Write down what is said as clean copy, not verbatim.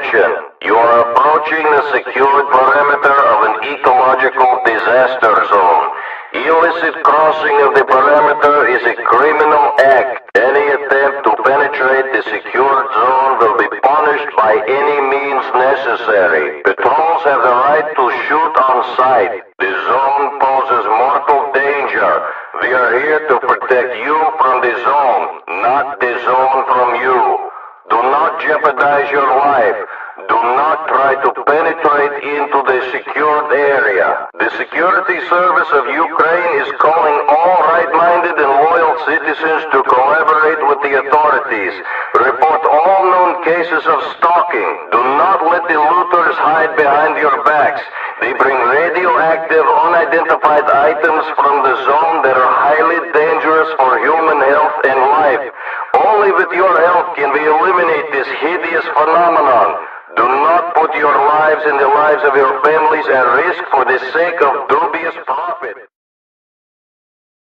Attention! You are approaching the secured perimeter of an ecological disaster zone. Illicit crossing of the perimeter is a criminal act. Any attempt to penetrate the secured zone will be punished by any means necessary. Patrols have the right to shoot on sight. The zone poses mortal danger. We are here to protect you from the zone, not the zone from you. Do not jeopardize your life. Do not try to penetrate into the secured area. The Security Service of Ukraine is calling all right-minded and loyal citizens to collaborate with the authorities. Report all known cases of stalking. Do not let the looters hide behind your backs. They bring radioactive, unidentified items from the zone that are highly dangerous for human health and life. Only with your help can we eliminate this hideous phenomenon. Do not put your lives and the lives of your families at risk for the sake of dubious